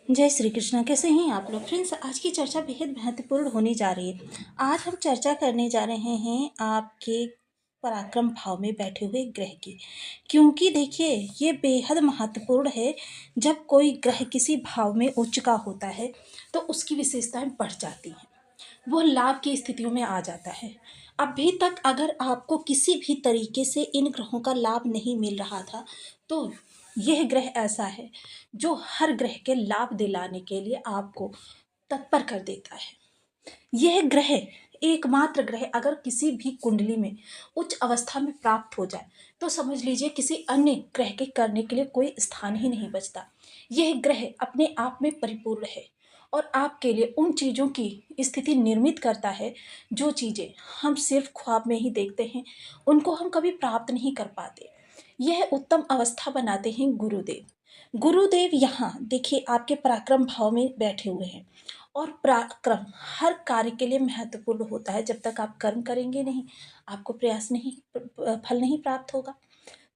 जय श्री कृष्णा। कैसे हैं आप लोग फ्रेंड्स? आज की चर्चा बेहद महत्वपूर्ण होने जा रही है। आज हम चर्चा करने जा रहे हैं आपके पराक्रम भाव में बैठे हुए ग्रह की, क्योंकि देखिए ये बेहद महत्वपूर्ण है। जब कोई ग्रह किसी भाव में उच्च का होता है तो उसकी विशेषताएं बढ़ जाती हैं, वो लाभ की स्थितियों में आ जाता है। अभी तक अगर आपको किसी भी तरीके से इन ग्रहों का लाभ नहीं मिल रहा था तो यह ग्रह ऐसा है जो हर ग्रह के लाभ दिलाने के लिए आपको तत्पर कर देता है। यह ग्रह एकमात्र ग्रह अगर किसी भी कुंडली में उच्च अवस्था में प्राप्त हो जाए तो समझ लीजिए किसी अन्य ग्रह के करने के लिए कोई स्थान ही नहीं बचता। यह ग्रह अपने आप में परिपूर्ण है और आपके लिए उन चीज़ों की स्थिति निर्मित करता है जो चीज़ें हम सिर्फ ख्वाब में ही देखते हैं, उनको हम कभी प्राप्त नहीं कर पाते। यह उत्तम अवस्था बनाते हैं गुरुदेव। गुरुदेव यहाँ देखिए आपके पराक्रम भाव में बैठे हुए हैं और पराक्रम हर कार्य के लिए महत्वपूर्ण होता है। जब तक आप कर्म करेंगे नहीं, आपको प्रयास नहीं, फल नहीं प्राप्त होगा,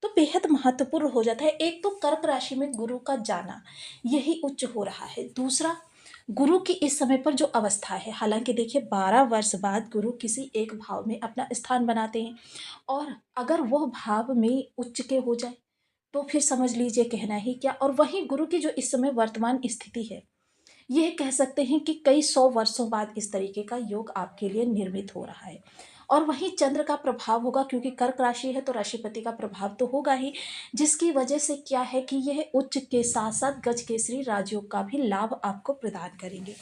तो बेहद महत्वपूर्ण हो जाता है। एक तो कर्क राशि में गुरु का जाना यही उच्च हो रहा है। दूसरा, गुरु की इस समय पर जो अवस्था है, हालांकि देखिए 12 वर्ष बाद गुरु किसी एक भाव में अपना स्थान बनाते हैं और अगर वह भाव में उच्च के हो जाए तो फिर समझ लीजिए कहना ही क्या। और वहीं गुरु की जो इस समय वर्तमान स्थिति है, यह कह सकते हैं कि कई 100 वर्षों बाद इस तरीके का योग आपके लिए निर्मित हो रहा है। और वहीं चंद्र का प्रभाव होगा, क्योंकि कर्क राशि है तो राशिपति का प्रभाव तो होगा ही, जिसकी वजह से क्या है कि यह उच्च के साथ साथ गज केसरी राजयोग का भी लाभ आपको प्रदान करेंगे।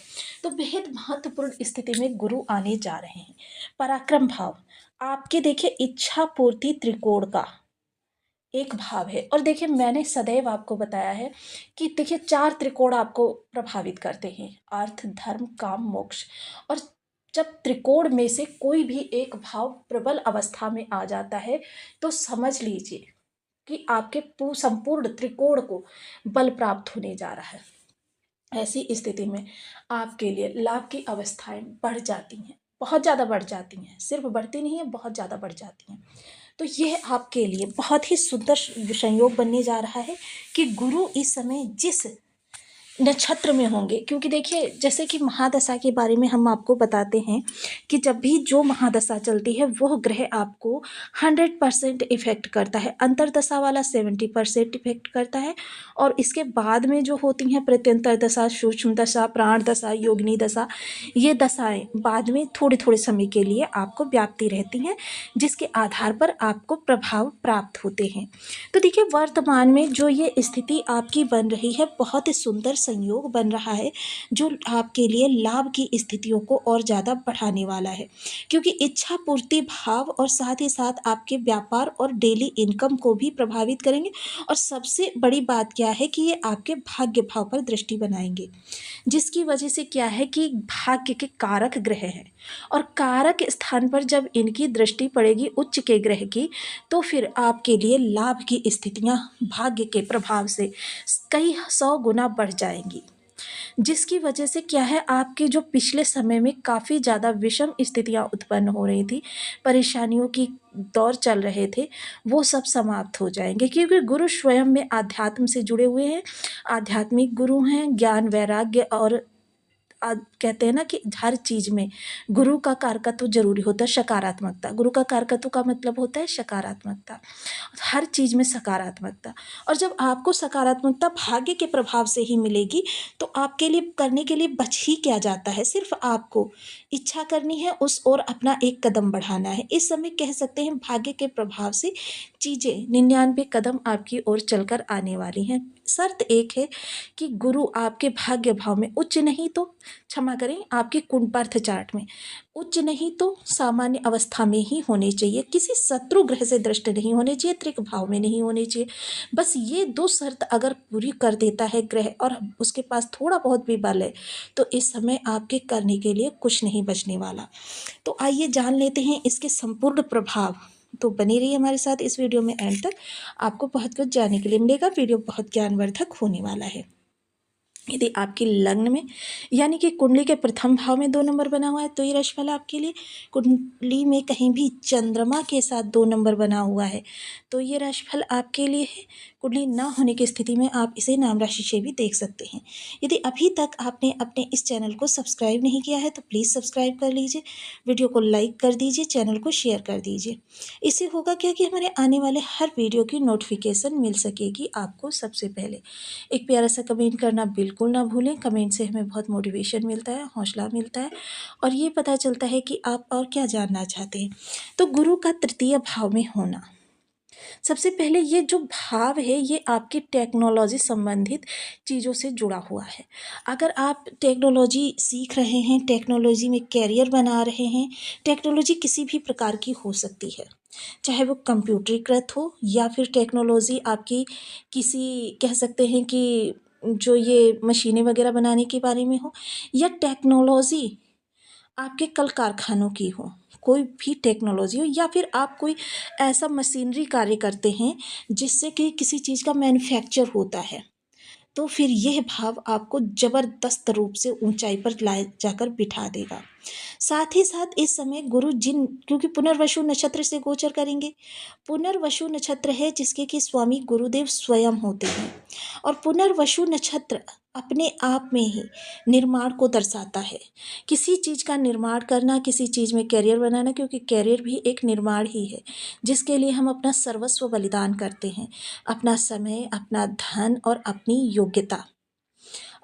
तो बेहद महत्वपूर्ण स्थिति में गुरु आने जा रहे हैं। पराक्रम भाव आपके देखिए इच्छा पूर्ति त्रिकोण का एक भाव है। और देखिए मैंने सदैव आपको बताया है कि देखिए 4 त्रिकोण आपको प्रभावित करते हैं: अर्थ, धर्म, काम, मोक्ष। और जब त्रिकोण में से कोई भी एक भाव प्रबल अवस्था में आ जाता है तो समझ लीजिए कि आपके संपूर्ण त्रिकोण को बल प्राप्त होने जा रहा है। ऐसी स्थिति में आपके लिए लाभ की अवस्थाएं बढ़ जाती हैं, बहुत ज़्यादा बढ़ जाती हैं। सिर्फ बढ़ती नहीं है, बहुत ज़्यादा बढ़ जाती हैं। तो यह आपके लिए बहुत ही सुंदर संयोग बनने जा रहा है कि गुरु इस समय जिस नक्षत्र में होंगे, क्योंकि देखिए जैसे कि महादशा के बारे में हम आपको बताते हैं कि जब भी जो महादशा चलती है वह ग्रह आपको 100% इफेक्ट करता है। अंतरदशा वाला 70% इफेक्ट करता है और इसके बाद में जो होती हैं प्रत्यंतर दशा, सूक्ष्म दशा, प्राण दशा, योगिनी दशा, ये दशाएं बाद में थोड़े थोड़े समय के लिए आपको व्याप्ति रहती हैं, जिसके आधार पर आपको प्रभाव प्राप्त होते हैं। तो देखिए वर्तमान में जो ये स्थिति आपकी बन रही है, बहुत ही सुंदर संयोग बन रहा है जो आपके लिए लाभ की स्थितियों को और ज़्यादा बढ़ाने वाला है, क्योंकि इच्छा पूर्ति भाव और साथ ही साथ आपके व्यापार और डेली इनकम को भी प्रभावित करेंगे। और सबसे बड़ी बात क्या है कि ये आपके भाग्य भाव पर दृष्टि बनाएंगे, जिसकी वजह से क्या है कि भाग्य के कारक ग्रह हैं और कारक स्थान पर जब इनकी दृष्टि पड़ेगी उच्च के ग्रह की, तो फिर आपके लिए लाभ की स्थितियां भाग्य के प्रभाव से कई 100 गुना बढ़ जाएंगी। जिसकी वजह से क्या है, आपके जो पिछले समय में काफ़ी ज़्यादा विषम स्थितियां उत्पन्न हो रही थी, परेशानियों की दौर चल रहे थे, वो सब समाप्त हो जाएंगे, क्योंकि गुरु स्वयं में आध्यात्म से जुड़े हुए हैं। आध्यात्मिक गुरु हैं, ज्ञान वैराग्य और कहते हैं ना कि हर चीज़ में गुरु का कारकत्व जरूरी होता है, सकारात्मकता। गुरु का कारकत्व का मतलब होता है सकारात्मकता, हर चीज़ में सकारात्मकता। और जब आपको सकारात्मकता भाग्य के प्रभाव से ही मिलेगी तो आपके लिए करने के लिए बच ही क्या जाता है, सिर्फ आपको इच्छा करनी है, उस ओर अपना एक कदम बढ़ाना है। इस समय कह सकते हैं भाग्य के प्रभाव से चीज़ें 99 कदम आपकी ओर चलकर आने वाली हैं। शर्त एक है कि गुरु आपके भाग्य भाव में उच्च नहीं तो, क्षमा करें, आपके कुंडपार्थ चार्ट में उच्च नहीं तो सामान्य अवस्था में ही होने चाहिए, किसी शत्रु ग्रह से दृष्ट नहीं होने चाहिए, त्रिक भाव में नहीं होने चाहिए। बस ये 2 शर्त अगर पूरी कर देता है ग्रह और उसके पास थोड़ा बहुत भी बल है तो इस समय आपके करने के लिए कुछ नहीं बचने वाला। तो आइए जान लेते हैं इसके संपूर्ण प्रभाव। तो बनी रहिए हमारे साथ इस वीडियो में एंड तक, आपको बहुत कुछ जानने के लिए मिलेगा। वीडियो बहुत ज्ञानवर्धक होने वाला है। यदि आपकी लग्न में यानी कि कुंडली के प्रथम भाव में 2 नंबर बना हुआ है तो ये राशिफल आपके लिए। कुंडली में कहीं भी चंद्रमा के साथ 2 नंबर बना हुआ है तो ये राशिफल आपके लिए है। कुंडली ना होने की स्थिति में आप इसे नाम राशि से भी देख सकते हैं। यदि अभी तक आपने अपने इस चैनल को सब्सक्राइब नहीं किया है तो प्लीज़ सब्सक्राइब कर लीजिए, वीडियो को लाइक कर दीजिए, चैनल को शेयर कर दीजिए। इससे होगा क्या कि हमारे आने वाले हर वीडियो की नोटिफिकेशन मिल सकेगी आपको सबसे पहले। एक प्यारा सा कमेंट करना बिल्कुल ना भूलें, कमेंट से हमें बहुत मोटिवेशन मिलता है, हौसला मिलता है और ये पता चलता है कि आप और क्या जानना चाहते हैं। तो गुरु का तृतीय भाव में होना, सबसे पहले ये जो भाव है ये आपकी टेक्नोलॉजी संबंधित चीज़ों से जुड़ा हुआ है। अगर आप टेक्नोलॉजी सीख रहे हैं, टेक्नोलॉजी में कैरियर बना रहे हैं, टेक्नोलॉजी किसी भी प्रकार की हो सकती है, चाहे वो कंप्यूटरीकृत हो या फिर टेक्नोलॉजी आपकी किसी कह सकते हैं कि जो ये मशीनें वगैरह बनाने के बारे में हो, या टेक्नोलॉजी आपके कल कारखानों की हो, कोई भी टेक्नोलॉजी हो, या फिर आप कोई ऐसा मशीनरी कार्य करते हैं जिससे कि किसी चीज़ का मैन्युफैक्चर होता है, तो फिर यह भाव आपको ज़बरदस्त रूप से ऊंचाई पर लाए जाकर बिठा देगा। साथ ही साथ इस समय गुरु जिन, क्योंकि पुनर्वसु नक्षत्र से गोचर करेंगे, पुनर्वसु नक्षत्र है जिसके कि स्वामी गुरुदेव स्वयं होते हैं और पुनर्वसु नक्षत्र अपने आप में ही निर्माण को दर्शाता है। किसी चीज़ का निर्माण करना, किसी चीज़ में कैरियर बनाना, क्योंकि कैरियर भी एक निर्माण ही है जिसके लिए हम अपना सर्वस्व बलिदान करते हैं, अपना समय, अपना धन और अपनी योग्यता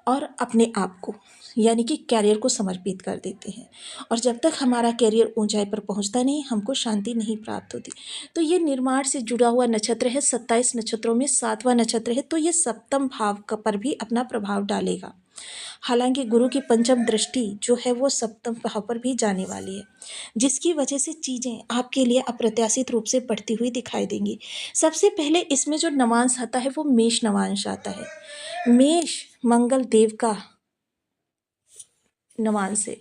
और अपने आप को, यानी कि कैरियर को समर्पित कर देते हैं। और जब तक हमारा कैरियर ऊंचाई पर पहुंचता नहीं, हमको शांति नहीं प्राप्त होती। तो ये निर्माण से जुड़ा हुआ नक्षत्र है, 27 नक्षत्रों में 7वां नक्षत्र है, तो ये सप्तम भाव पर भी अपना प्रभाव डालेगा। हालांकि गुरु की पंचम दृष्टि जो है वो सप्तम भाव पर भी जाने वाली है, जिसकी वजह से चीज़ें आपके लिए अप्रत्याशित रूप से बढ़ती हुई दिखाई देंगी। सबसे पहले इसमें जो नवांश आता है वो मेष नवांश आता है। मेष मंगल देव का नवांश है।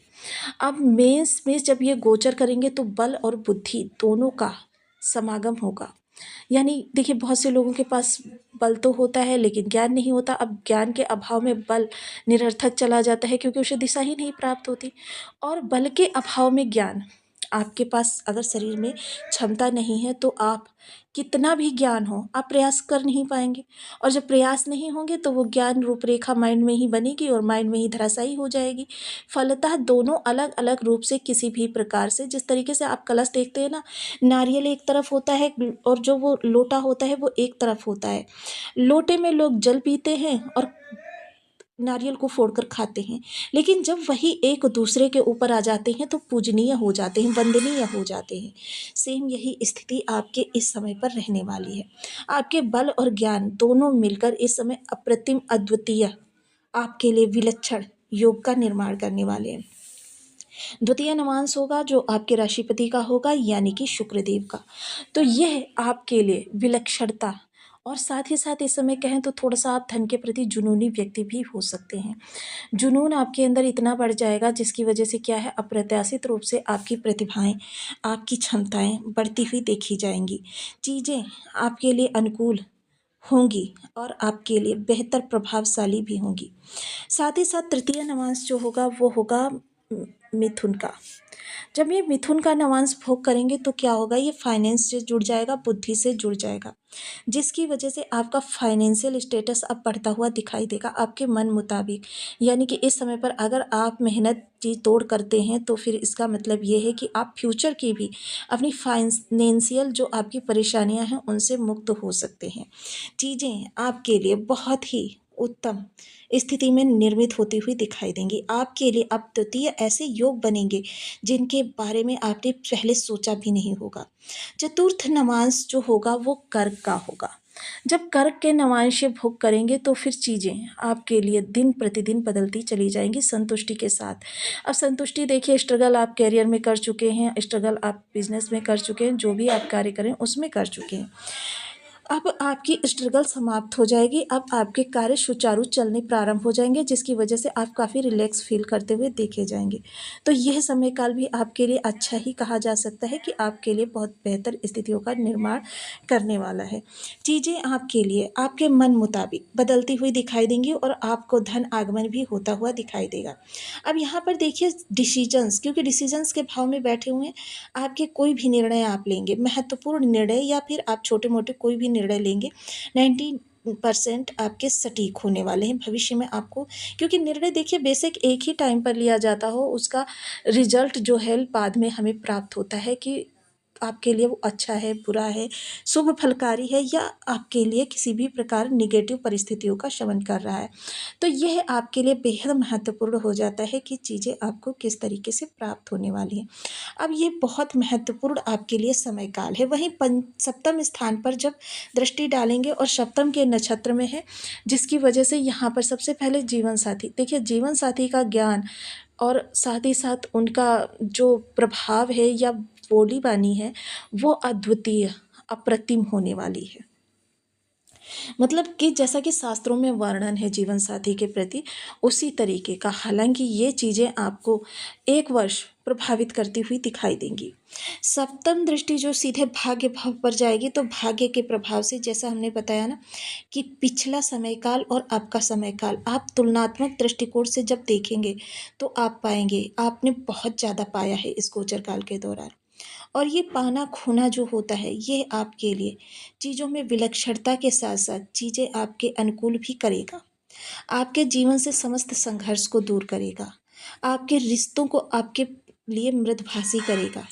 अब मेष में जब ये गोचर करेंगे तो बल और बुद्धि दोनों का समागम होगा। यानी देखिए, बहुत से लोगों के पास बल तो होता है लेकिन ज्ञान नहीं होता। अब ज्ञान के अभाव में बल निरर्थक चला जाता है क्योंकि उसे दिशा ही नहीं प्राप्त होती, और बल के अभाव में ज्ञान, आपके पास अगर शरीर में क्षमता नहीं है तो आप कितना भी ज्ञान हो, आप प्रयास कर नहीं पाएंगे, और जब प्रयास नहीं होंगे तो वो ज्ञान रूपरेखा माइंड में ही बनेगी और माइंड में ही धराशायी हो जाएगी। फलतः दोनों अलग अलग रूप से किसी भी प्रकार से, जिस तरीके से आप कलश देखते हैं ना, नारियल एक तरफ होता है और जो वो लोटा होता है वो एक तरफ होता है। लोटे में लोग जल पीते हैं और नारियल को फोड़कर खाते हैं, लेकिन जब वही एक दूसरे के ऊपर आ जाते हैं तो पूजनीय हो जाते हैं, वंदनीय हो जाते हैं। सेम यही स्थिति आपके इस समय पर रहने वाली है। आपके बल और ज्ञान दोनों मिलकर इस समय अप्रतिम, अद्वितीय, आपके लिए विलक्षण योग का निर्माण करने वाले हैं। द्वितीय नवांश होगा जो आपके राशिपति का होगा, यानी कि शुक्रदेव का। तो यह आपके लिए विलक्षणता, और साथ ही साथ इस समय कहें तो थोड़ा सा आप धन के प्रति जुनूनी व्यक्ति भी हो सकते हैं। जुनून आपके अंदर इतना बढ़ जाएगा जिसकी वजह से क्या है, अप्रत्याशित रूप से आपकी प्रतिभाएं, आपकी क्षमताएं बढ़ती हुई देखी जाएंगी। चीज़ें आपके लिए अनुकूल होंगी और आपके लिए बेहतर प्रभावशाली भी होंगी। साथ ही साथ तृतीय नवांश जो होगा वो होगा मिथुन का। जब ये मिथुन का नवांश भोग करेंगे तो क्या होगा, ये फाइनेंस से जुड़ जाएगा, बुद्धि से जुड़ जाएगा, जिसकी वजह से आपका फाइनेंशियल स्टेटस अब बढ़ता हुआ दिखाई देगा आपके मन मुताबिक। यानी कि इस समय पर अगर आप मेहनत जी तोड़ करते हैं तो फिर इसका मतलब ये है कि आप फ्यूचर की भी अपनी फाइनेंशियल जो आपकी परेशानियां हैं उनसे मुक्त हो सकते हैं। चीज़ें आपके लिए बहुत ही उत्तम स्थिति में निर्मित होती हुई दिखाई देंगी। आपके लिए अब द्वितीय ऐसे योग बनेंगे जिनके बारे में आपने पहले सोचा भी नहीं होगा। चतुर्थ नवांश जो होगा वो कर्क का होगा। जब कर्क के नवांश भोग करेंगे तो फिर चीज़ें आपके लिए दिन प्रतिदिन बदलती चली जाएंगी संतुष्टि के साथ। अब संतुष्टि देखिए, स्ट्रगल आप कैरियर में कर चुके हैं, स्ट्रगल आप बिजनेस में कर चुके हैं, जो भी आप कार्य करें उसमें कर चुके हैं, अब आपकी स्ट्रगल समाप्त हो जाएगी। अब आपके कार्य सुचारू चलने प्रारंभ हो जाएंगे, जिसकी वजह से आप काफ़ी रिलैक्स फील करते हुए देखे जाएंगे। तो यह समय काल भी आपके लिए अच्छा ही कहा जा सकता है कि आपके लिए बहुत बेहतर स्थितियों का निर्माण करने वाला है। चीज़ें आपके लिए आपके मन मुताबिक बदलती हुई दिखाई देंगी और आपको धन आगमन भी होता हुआ दिखाई देगा। अब यहाँ पर देखिए डिसीजंस, क्योंकि डिसीजंस के भाव में बैठे हुए हैं, आपके कोई भी निर्णय आप लेंगे, महत्वपूर्ण निर्णय या फिर आप छोटे मोटे कोई भी निर्णय लेंगे, 90 परसेंट आपके सटीक होने वाले हैं भविष्य में आपको, क्योंकि निर्णय देखिए बेशक एक ही टाइम पर लिया जाता हो, उसका रिजल्ट जो है बाद में हमें प्राप्त होता है कि आपके लिए वो अच्छा है, बुरा है, शुभ फलकारी है या आपके लिए किसी भी प्रकार नेगेटिव परिस्थितियों का शमन कर रहा है। तो यह आपके लिए बेहद महत्वपूर्ण हो जाता है कि चीज़ें आपको किस तरीके से प्राप्त होने वाली हैं। अब ये बहुत महत्वपूर्ण आपके लिए समय काल है। वहीं सप्तम स्थान पर जब दृष्टि डालेंगे और सप्तम के नक्षत्र में है, जिसकी वजह से यहाँ पर सबसे पहले जीवन साथी, देखिए जीवन साथी का ज्ञान और साथ ही साथ उनका जो प्रभाव है या बोली बानी है, वो अद्वितीय, अप्रतिम होने वाली है। मतलब कि जैसा कि शास्त्रों में वर्णन है जीवन साथी के प्रति, उसी तरीके का, हालांकि ये चीज़ें आपको 1 वर्ष प्रभावित करती हुई दिखाई देंगी। सप्तम दृष्टि जो सीधे भाग्य भाव पर जाएगी, तो भाग्य के प्रभाव से जैसा हमने बताया ना कि पिछला समय काल और अब का समय काल आप तुलनात्मक दृष्टिकोण से जब देखेंगे, तो आप पाएंगे आपने बहुत ज़्यादा पाया है इस गोचर काल के दौरान। और ये पाना खोना जो होता है, ये आपके लिए चीज़ों में विलक्षणता के साथ साथ चीज़ें आपके अनुकूल भी करेगा। आपके जीवन से समस्त संघर्ष को दूर करेगा। आपके रिश्तों को आपके लिए मृदभाषी करेगा।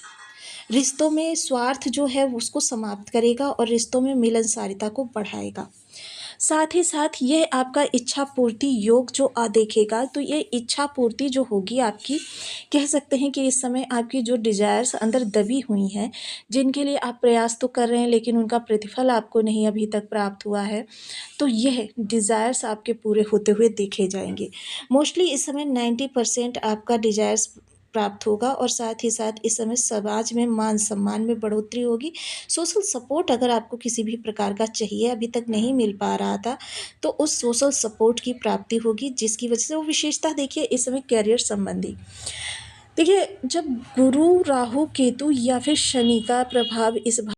रिश्तों में स्वार्थ जो है उसको समाप्त करेगा और रिश्तों में मिलनसारिता को बढ़ाएगा। साथ ही साथ ये आपका इच्छा पूर्ति योग जो देखेगा, तो ये इच्छा पूर्ति जो होगी आपकी, कह सकते हैं कि इस समय आपकी जो डिज़ायर्स अंदर दबी हुई हैं, जिनके लिए आप प्रयास तो कर रहे हैं लेकिन उनका प्रतिफल आपको नहीं अभी तक प्राप्त हुआ है, तो यह डिज़ायर्स आपके पूरे होते हुए देखे जाएंगे। मोस्टली इस समय 90% आपका डिज़ायर्स प्राप्त होगा और साथ ही साथ इस समय समाज में मान सम्मान में बढ़ोतरी होगी। सोशल सपोर्ट अगर आपको किसी भी प्रकार का चाहिए, अभी तक नहीं मिल पा रहा था, तो उस सोशल सपोर्ट की प्राप्ति होगी, जिसकी वजह से वो विशेषता देखिए इस समय करियर संबंधी। देखिए जब गुरु, राहु, केतु या फिर शनि का प्रभाव इस